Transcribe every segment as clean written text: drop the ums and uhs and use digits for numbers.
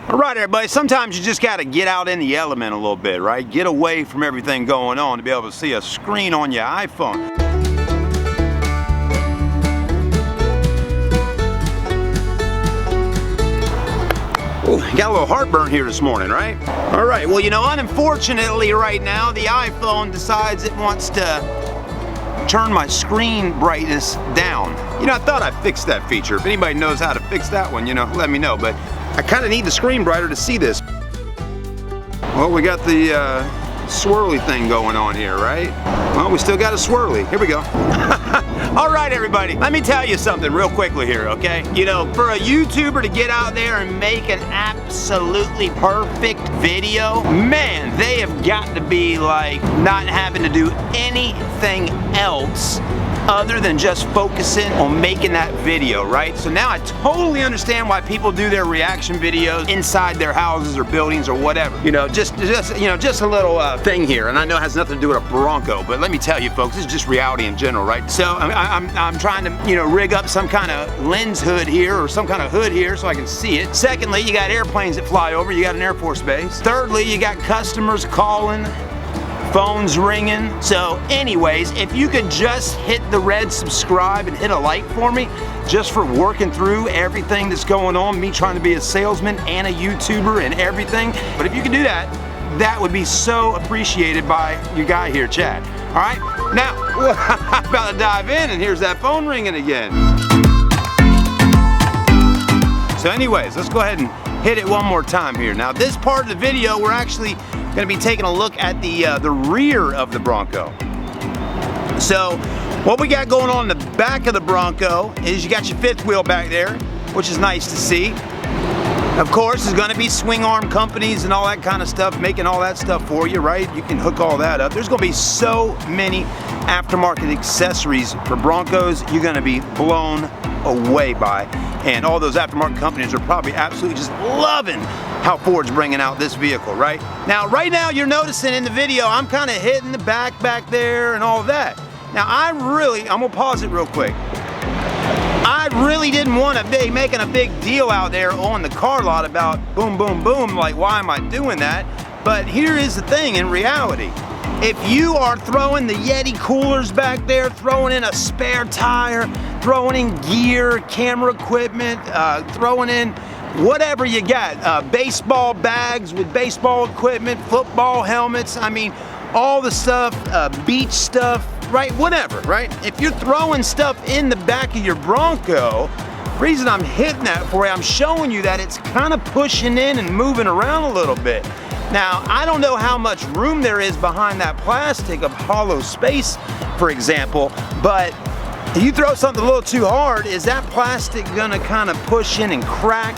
All right, everybody, sometimes you just got to get out in the element a little bit, right? Get away from everything going on to be able to see a screen on your iPhone. Ooh, got a little heartburn here this morning, right? All right, well, you know, unfortunately right now, the iPhone decides it wants to turn my screen brightness down. You know, I thought I fixed that feature. If anybody knows how to fix that one, you know, let me know. But I kind of need the screen brighter to see this. Well, we got the swirly thing going on here, right? Well, we still got a swirly. Here we go. All right, everybody, let me tell you something real quickly here, okay? You know, for a YouTuber to get out there and make an absolutely perfect video, man, they have got to be like not having to do anything else other than just focusing on making that video, right? So now I totally understand why people do their reaction videos inside their houses or buildings or whatever. You know, just a little thing here, and I know it has nothing to do with a Bronco, but let me tell you, folks, this is just reality in general, right? So I'm trying to, you know, rig up some kind of lens hood here or some kind of hood here so I can see it. Secondly, you got airplanes that fly over. You got an Air Force base. Thirdly, you got customers calling, phones ringing. So anyways, if you could just hit the red subscribe and hit a like for me, just for working through everything that's going on, me trying to be a salesman and a YouTuber and everything. But if you could do that, that would be so appreciated by your guy here, Chad. All right, now I'm about to dive in, and here's that phone ringing again. So anyways, let's go ahead and hit it one more time here. Now this part of the video, we're actually going to be taking a look at the rear of the Bronco. So what we got going on in the back of the Bronco is you got your fifth wheel back there, which is nice to see. Of course, there's going to be swing arm companies and all that kind of stuff making all that stuff for you, right? You can hook all that up. There's going to be so many aftermarket accessories for Broncos you're going to be blown away by. And all those aftermarket companies are probably absolutely just loving how Ford's bringing out this vehicle, right? Now, right now you're noticing in the video, I'm kind of hitting the back there and all of that. Now, I'm gonna pause it real quick. I really didn't want to be making a big deal out there on the car lot about boom, boom, boom, like why am I doing that? But here is the thing in reality. If you are throwing the Yeti coolers back there, throwing in a spare tire, throwing in gear, camera equipment, throwing in whatever you got, baseball bags with baseball equipment, football helmets, I mean, all the stuff, beach stuff, right, whatever, right? If you're throwing stuff in the back of your Bronco, the reason I'm hitting that for you, I'm showing you that it's kind of pushing in and moving around a little bit. Now, I don't know how much room there is behind that plastic of hollow space, for example, but if you throw something a little too hard, is that plastic gonna kind of push in and crack,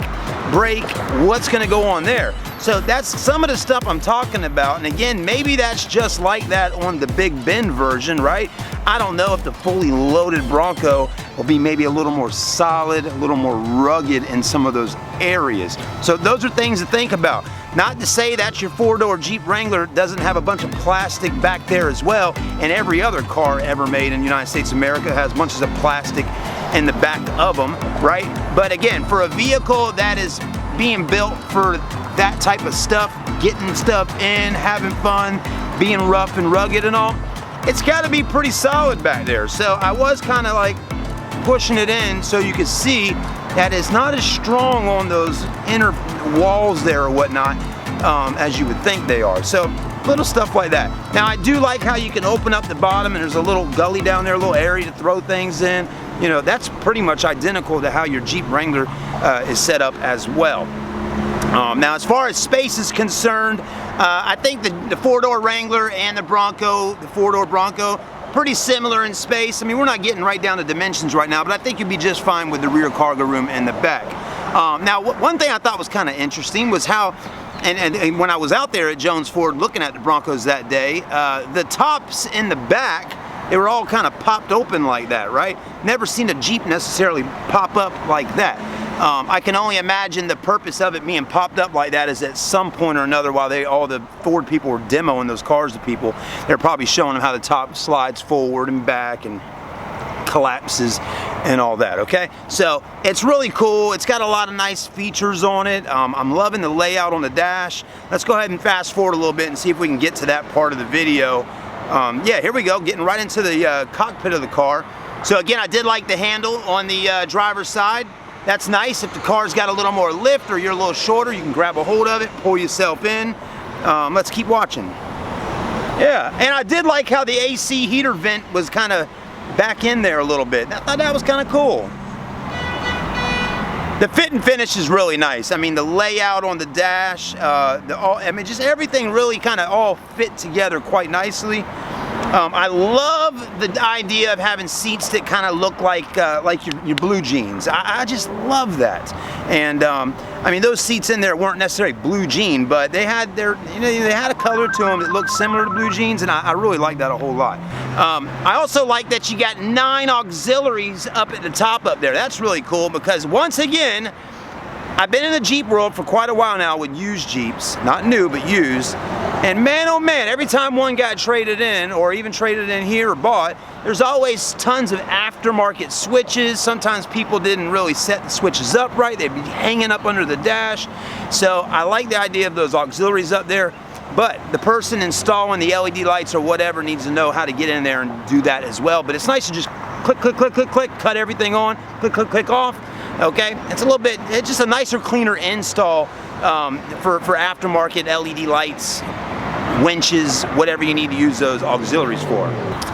break? What's gonna go on there? So that's some of the stuff I'm talking about. And again, maybe that's just like that on the Big Bend version, right? I don't know if the fully loaded Bronco will be maybe a little more solid, a little more rugged in some of those areas. So those are things to think about. Not to say that your four-door Jeep Wrangler doesn't have a bunch of plastic back there as well, and every other car ever made in the United States of America has bunches of plastic in the back of them, right? But again, for a vehicle that is being built for that type of stuff, getting stuff in, having fun, being rough and rugged and all, it's got to be pretty solid back there. So I was kind of like pushing it in so you could see that it's not as strong on those inner walls there or whatnot as you would think they are. So little stuff like that. Now I do like how you can open up the bottom and there's a little gully down there, a little area to throw things in. You know, that's pretty much identical to how your Jeep Wrangler is set up as well. Now as far as space is concerned, I think the four-door Wrangler and the Bronco, the four-door Bronco, pretty similar in space. I mean, we're not getting right down to dimensions right now, but I think you'd be just fine with the rear cargo room in the back. Now, one thing I thought was kind of interesting was how, and when I was out there at Jones Ford looking at the Broncos that day, the tops in the back, they were all kind of popped open like that, right? Never seen a Jeep necessarily pop up like that. I can only imagine the purpose of it being popped up like that is at some point or another while all the Ford people were demoing those cars to people, they're probably showing them how the top slides forward and back and collapses and all that, okay? So it's really cool. It's got a lot of nice features on it. I'm loving the layout on the dash. Let's go ahead and fast forward a little bit and see if we can get to that part of the video. Yeah, here we go, getting right into the cockpit of the car. So again, I did like the handle on the driver's side. That's nice. If the car's got a little more lift or you're a little shorter, you can grab a hold of it, pull yourself in. Let's keep watching. Yeah, and I did like how the AC heater vent was kind of back in there a little bit. I thought that was kind of cool. The fit and finish is really nice. I mean, the layout on the dash, I mean, just everything really kind of all fit together quite nicely. I love the idea of having seats that kind of look like your blue jeans. I just love that. And I mean, those seats in there weren't necessarily blue jean, but they had their, they had a color to them that looked similar to blue jeans, and I really like that a whole lot. I also like that you got 9 auxiliaries up at the top up there. That's really cool because once again, I've been in the Jeep world for quite a while now with used Jeeps, not new, but used. And man, oh man, every time one got traded in, or even traded in here or bought, there's always tons of aftermarket switches. Sometimes people didn't really set the switches up right. They'd be hanging up under the dash. So I like the idea of those auxiliaries up there. But the person installing the LED lights or whatever needs to know how to get in there and do that as well. But it's nice to just click, click, click, click, click, cut everything on, click, click, click off. Okay, it's a little bit, it's just a nicer, cleaner install for aftermarket LED lights, winches, whatever you need to use those auxiliaries for.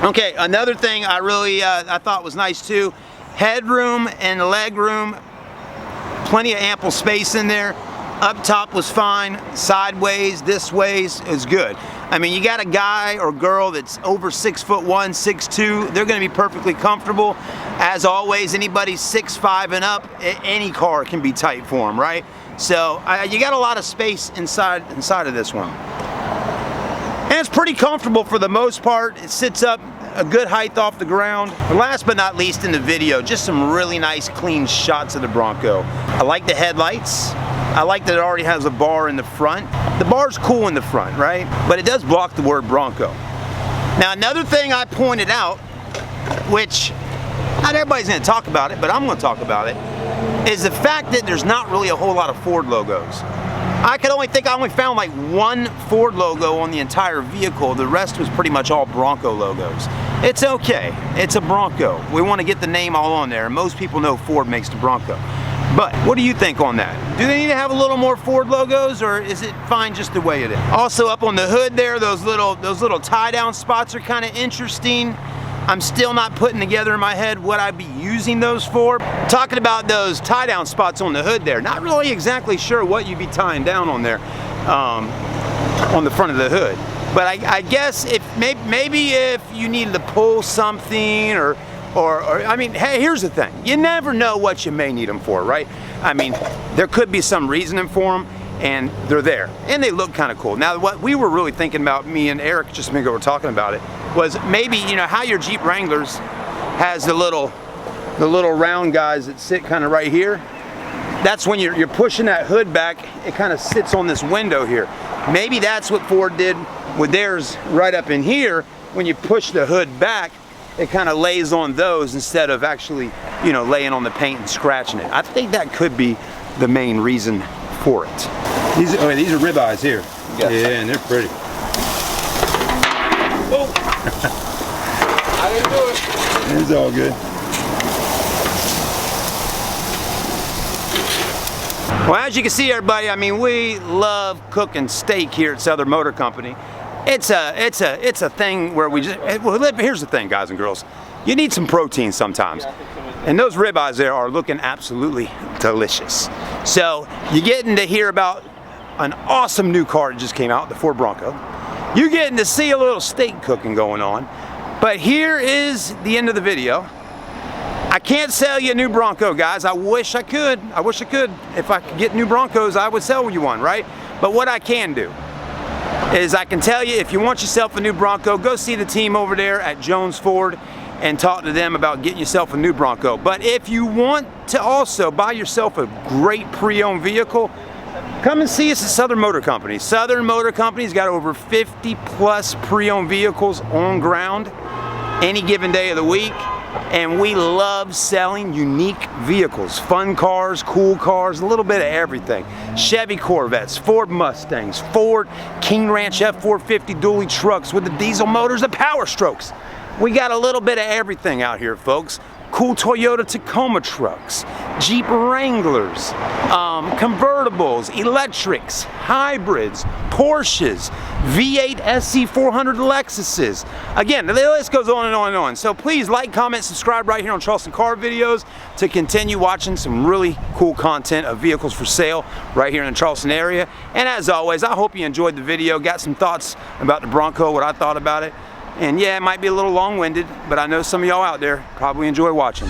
Okay, another thing I really I thought was nice too, headroom and legroom, plenty of ample space in there. Up top was fine, sideways, this ways is good. I mean, you got a guy or girl that's over 6'1", 6'2", they're gonna be perfectly comfortable. As always, anybody 6'5" and up, any car can be tight for them, right? So you got a lot of space inside of this one. And it's pretty comfortable for the most part. It sits up a good height off the ground. And last but not least in the video, just some really nice clean shots of the Bronco. I like the headlights. I like that it already has a bar in the front. The bar's cool in the front, right? But it does block the word Bronco. Now another thing I pointed out, which not everybody's gonna talk about it, but I'm gonna talk about it, is the fact that there's not really a whole lot of Ford logos. I only found like 1 Ford logo on the entire vehicle. The rest was pretty much all Bronco logos. It's okay, it's a Bronco. We want to get the name all on there, and most people know Ford makes the Bronco. But what do you think on that? Do they need to have a little more Ford logos, or is it fine just the way it is? Also up on the hood there, those little tie-down spots are kind of interesting. I'm still not putting together in my head what I'd be using those for. Talking about those tie-down spots on the hood there, not really exactly sure what you'd be tying down on there, on the front of the hood. But I guess if maybe if you needed to pull something, or I mean, hey, here's the thing. You never know what you may need them for, right? I mean, there could be some reasoning for them, and they're there. And they look kind of cool. Now, what we were really thinking about, me and Eric just a minute ago were talking about it, was maybe, how your Jeep Wranglers has the little round guys that sit kind of right here. That's when you're pushing that hood back, it kind of sits on this window here. Maybe that's what Ford did with theirs right up in here. When you push the hood back, it kind of lays on those instead of actually, laying on the paint and scratching it. I think that could be the main reason for it. These are ribeyes here. Yeah, and they're pretty. Whoa! I didn't do it. It's all good. Well, as you can see, everybody, I mean, we love cooking steak here at Southern Motor Company. It's a thing where we just, here's the thing, guys and girls. You need some protein sometimes. And those ribeyes there are looking absolutely delicious. So you're getting to hear about an awesome new car that just came out, the Ford Bronco. You're getting to see a little steak cooking going on. But here is the end of the video. I can't sell you a new Bronco, guys. I wish I could. I wish I could. If I could get new Broncos, I would sell you one, right? But what I can do is I can tell you, if you want yourself a new Bronco, go see the team over there at Jones Ford and talk to them about getting yourself a new Bronco. But if you want to also buy yourself a great pre-owned vehicle, come and see us at Southern Motor Company. Southern Motor Company's got over 50 plus pre-owned vehicles on ground any given day of the week. and we love selling unique vehicles, fun cars, cool cars, a little bit of everything. Chevy Corvettes, Ford Mustangs, Ford King Ranch F450 dually trucks with the diesel motors, the Power Strokes. We got a little bit of everything out here, folks. Cool Toyota Tacoma trucks, Jeep Wranglers, convertibles, electrics, hybrids, Porsches, V8 SC400 Lexuses. Again, the list goes on and on and on. So please like, comment, subscribe right here on Charleston Car videos to continue watching some really cool content of vehicles for sale right here in the Charleston area. And as always, I hope you enjoyed the video, got some thoughts about the Bronco, what I thought about it. And yeah, it might be a little long-winded, but I know some of y'all out there probably enjoy watching.